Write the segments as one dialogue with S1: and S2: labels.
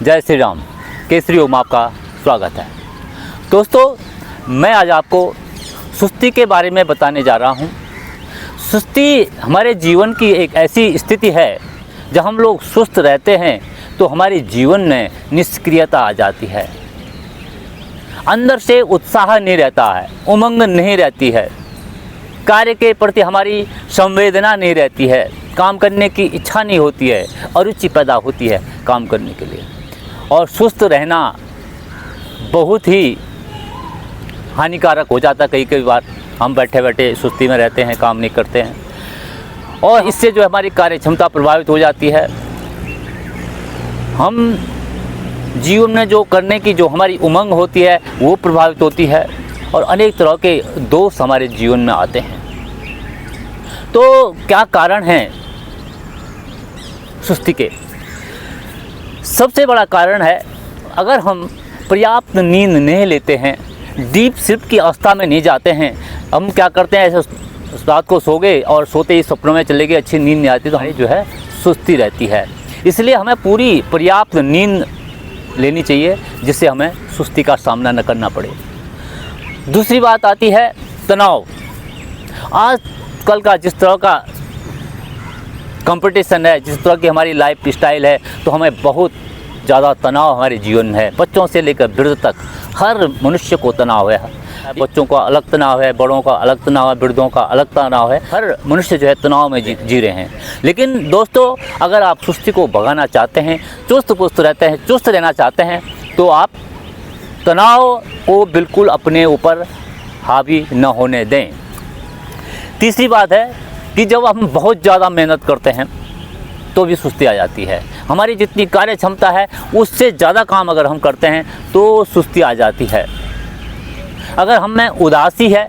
S1: जय श्री राम। केसरी ओम आपका स्वागत है। दोस्तों, मैं आज आपको सुस्ती के बारे में बताने जा रहा हूँ। सुस्ती हमारे जीवन की एक ऐसी स्थिति है जब हम लोग सुस्त रहते हैं तो हमारे जीवन में निष्क्रियता आ जाती है। अंदर से उत्साह नहीं रहता है, उमंग नहीं रहती है, कार्य के प्रति हमारी संवेदना नहीं रहती है, काम करने की इच्छा नहीं होती है, अरुचि पैदा होती है काम करने के लिए। और सुस्त रहना बहुत ही हानिकारक हो जाता है। कई बार हम बैठे बैठे सुस्ती में रहते हैं, काम नहीं करते हैं और इससे जो हमारी कार्य क्षमता प्रभावित हो जाती है। हम जीवन में जो करने की जो हमारी उमंग होती है वो प्रभावित होती है और अनेक तरह के दोष हमारे जीवन में आते हैं। तो क्या कारण हैं सुस्ती के? सबसे बड़ा कारण है, अगर हम पर्याप्त नींद नहीं लेते हैं, डीप स्लीप की अवस्था में नहीं जाते हैं। हम क्या करते हैं, ऐसे रात को सो गए और सोते ही सपनों में चले गए, अच्छी नींद नहीं आती तो हमारी जो है सुस्ती रहती है। इसलिए हमें पूरी पर्याप्त नींद लेनी चाहिए जिससे हमें सुस्ती का सामना न करना पड़े। दूसरी बात आती है तनाव। आजकल का जिस तरह का कंपटीशन है, जिस तरह की हमारी लाइफ स्टाइल है, तो हमें बहुत ज़्यादा तनाव हमारे जीवन में है। बच्चों से लेकर वृद्ध तक हर मनुष्य को तनाव है। बच्चों का अलग तनाव है, बड़ों का अलग तनाव है, वृद्धों का अलग तनाव है। हर मनुष्य जो है तनाव में जी रहे हैं। लेकिन दोस्तों, अगर आप सुस्ती को भगाना चाहते हैं, चुस्त पुस्त रहते हैं, चुस्त रहना चाहते हैं, तो आप तनाव को बिल्कुल अपने ऊपर हावी न होने दें। तीसरी बात है कि जब हम बहुत ज़्यादा मेहनत करते हैं तो भी सुस्ती आ जाती है। हमारी जितनी कार्य क्षमता है उससे ज़्यादा काम अगर हम करते हैं तो सुस्ती आ जाती है। अगर हम में उदासी है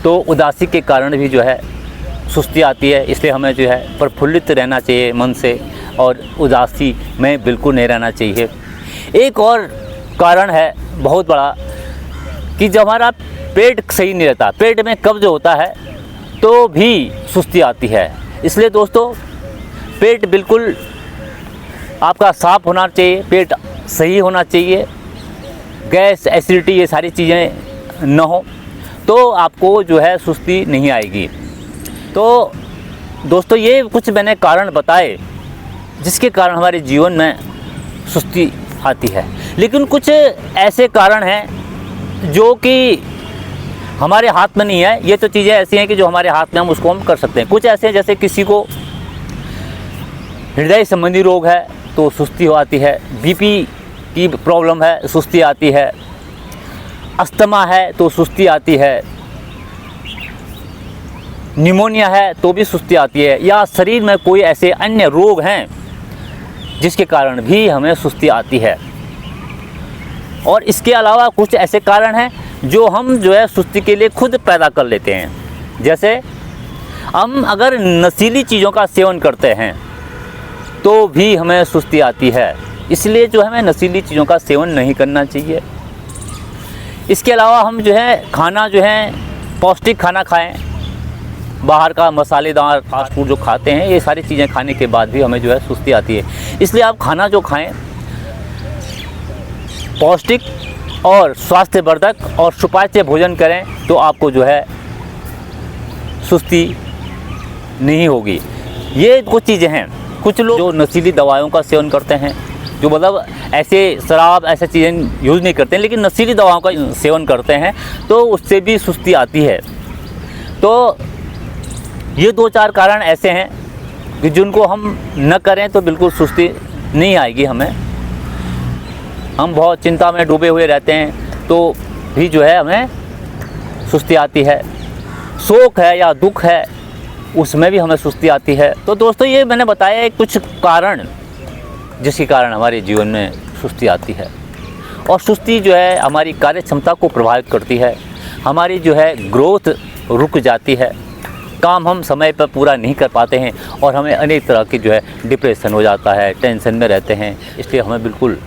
S1: तो उदासी के कारण भी जो है सुस्ती आती है। इसलिए हमें जो है प्रफुल्लित रहना चाहिए मन से और उदासी में बिल्कुल नहीं रहना चाहिए। एक और कारण है बहुत बड़ा कि जब हमारा पेट सही नहीं रहता, पेट में कब्ज होता है तो भी सुस्ती आती है। इसलिए दोस्तों, पेट बिल्कुल आपका साफ होना चाहिए, पेट सही होना चाहिए, गैस एसिडिटी ये सारी चीज़ें न हो तो आपको जो है सुस्ती नहीं आएगी। तो दोस्तों, ये कुछ मैंने कारण बताए जिसके कारण हमारे जीवन में सुस्ती आती है। लेकिन कुछ ऐसे कारण हैं जो कि हमारे हाथ में नहीं है। ये तो चीज़ें ऐसी हैं कि जो हमारे हाथ में हम उसको हम कर सकते हैं। कुछ ऐसे हैं जैसे किसी को हृदय संबंधी रोग है तो सुस्ती आती है, बीपी की प्रॉब्लम है सुस्ती आती है, अस्थमा है तो सुस्ती आती है, निमोनिया है तो भी सुस्ती आती है, या शरीर में कोई ऐसे अन्य रोग हैं जिसके कारण भी हमें सुस्ती आती है। और इसके अलावा कुछ ऐसे कारण हैं जो हम जो है सुस्ती के लिए खुद पैदा कर लेते हैं। जैसे हम अगर नशीली चीज़ों का सेवन करते हैं तो भी हमें सुस्ती आती है। इसलिए जो हमें नशीली चीज़ों का सेवन नहीं करना चाहिए। इसके अलावा हम जो है खाना जो है पौष्टिक खाना खाएं। बाहर का मसालेदार फास्ट फूड जो खाते हैं, ये सारी चीज़ें खाने के बाद भी हमें जो है सुस्ती आती है। इसलिए आप खाना जो खाएं पौष्टिक और स्वास्थ्यवर्धक और सुपाच्य भोजन करें तो आपको जो है सुस्ती नहीं होगी। ये कुछ चीज़ें हैं। कुछ लोग जो नशीली दवाओं का सेवन करते हैं, जो मतलब ऐसे शराब ऐसे चीज़ें यूज़ नहीं करते हैं लेकिन नशीली दवाओं का सेवन करते हैं तो उससे भी सुस्ती आती है। तो ये दो चार कारण ऐसे हैं कि जिनको हम न करें तो बिल्कुल सुस्ती नहीं आएगी हमें। हम बहुत चिंता में डूबे हुए रहते हैं तो भी जो है हमें सुस्ती आती है। शोक है या दुख है उसमें भी हमें सुस्ती आती है। तो दोस्तों, ये मैंने बताया कुछ कारण जिसके कारण हमारे जीवन में सुस्ती आती है। और सुस्ती जो है हमारी कार्य क्षमता को प्रभावित करती है। हमारी जो है ग्रोथ रुक जाती है, काम हम समय पर पूरा नहीं कर पाते हैं और हमें अनेक तरह की जो है डिप्रेशन हो जाता है, टेंशन में रहते हैं। इसलिए हमें बिल्कुल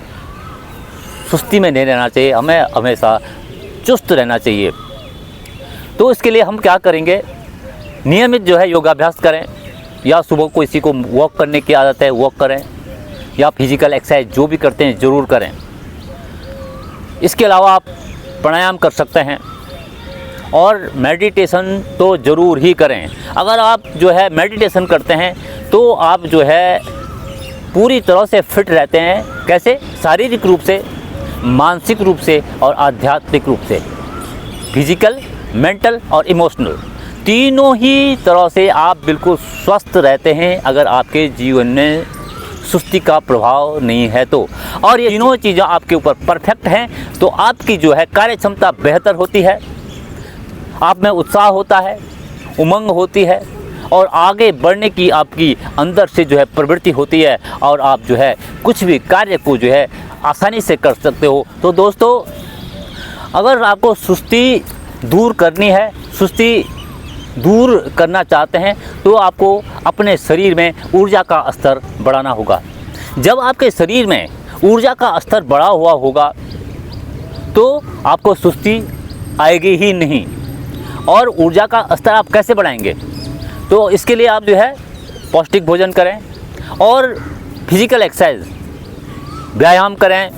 S1: सुस्ती में नहीं रहना चाहिए, हमें हमेशा चुस्त रहना चाहिए। तो इसके लिए हम क्या करेंगे, नियमित जो है योगाभ्यास करें, या सुबह को किसी को वॉक करने की आदत है वॉक करें, या फिजिकल एक्सरसाइज जो भी करते हैं ज़रूर करें। इसके अलावा आप प्राणायाम कर सकते हैं और मेडिटेशन तो ज़रूर ही करें। अगर आप जो है मेडिटेशन करते हैं तो आप जो है पूरी तरह से फिट रहते हैं। कैसे? शारीरिक रूप से, मानसिक रूप से और आध्यात्मिक रूप से, फिजिकल, मेंटल और इमोशनल, तीनों ही तरह से आप बिल्कुल स्वस्थ रहते हैं अगर आपके जीवन में सुस्ती का प्रभाव नहीं है तो। और ये तीनों चीज़ें आपके ऊपर परफेक्ट हैं तो आपकी जो है कार्य क्षमता बेहतर होती है, आप में उत्साह होता है, उमंग होती है और आगे बढ़ने की आपकी अंदर से जो है प्रवृत्ति होती है और आप जो है कुछ भी कार्य को जो है आसानी से कर सकते हो। तो दोस्तों, अगर आपको सुस्ती दूर करनी है, सुस्ती दूर करना चाहते हैं तो आपको अपने शरीर में ऊर्जा का स्तर बढ़ाना होगा। जब आपके शरीर में ऊर्जा का स्तर बढ़ा हुआ होगा तो आपको सुस्ती आएगी ही नहीं। और ऊर्जा का स्तर आप कैसे बढ़ाएंगे? तो इसके लिए आप जो है पौष्टिक भोजन करें और फिजिकल एक्सरसाइज, व्यायाम करें।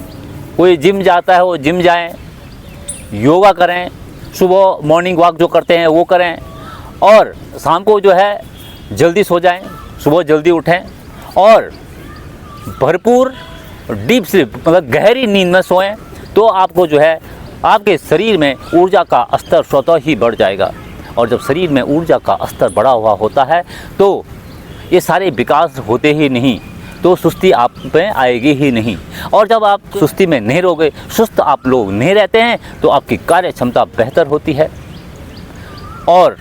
S1: कोई जिम जाता है वो जिम जाएं, योगा करें, सुबह मॉर्निंग वॉक जो करते हैं वो करें और शाम को जो है जल्दी सो जाएं, सुबह जल्दी उठें और भरपूर डीप स्लीप मतलब गहरी नींद में सोएं। तो आपको जो है आपके शरीर में ऊर्जा का स्तर स्वतः ही बढ़ जाएगा। और जब शरीर में ऊर्जा का स्तर बढ़ा हुआ होता है तो ये सारे विकास होते ही नहीं, तो सुस्ती आप में आएगी ही नहीं। और जब आप सुस्ती में नहीं रहोगे, सुस्त आप लोग नहीं रहते हैं तो आपकी कार्य क्षमता बेहतर होती है और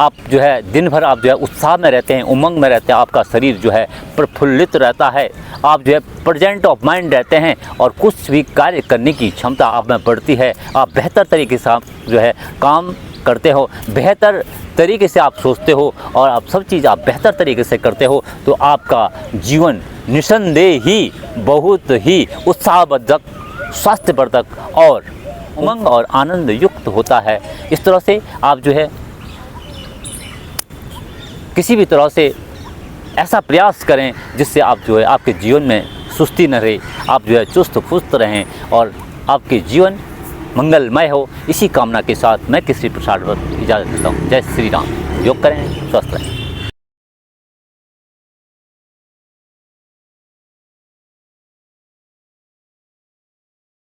S1: आप जो है दिन भर आप जो है उत्साह में रहते हैं, उमंग में रहते हैं, आपका शरीर जो है प्रफुल्लित रहता है, आप जो है प्रेजेंट ऑफ माइंड रहते हैं और कुछ भी कार्य करने की क्षमता आप में बढ़ती है। आप बेहतर तरीके से आप जो है काम करते हो, बेहतर तरीके से आप सोचते हो और आप सब चीज़ आप बेहतर तरीके से करते हो तो आपका जीवन निसंदेह ही बहुत ही उत्साहवर्धक, स्वास्थ्यवर्धक और उमंग और आनंद युक्त होता है। इस तरह से आप जो है किसी भी तरह से ऐसा प्रयास करें जिससे आप जो है आपके जीवन में सुस्ती न रहे, आप जो है चुस्त फुस्त रहें और आपके जीवन मंगलमय हो। इसी कामना के साथ मैं केसरी प्रसाद इजाज़त देता हूँ। जय श्री राम। योग करें, स्वस्थ रहें।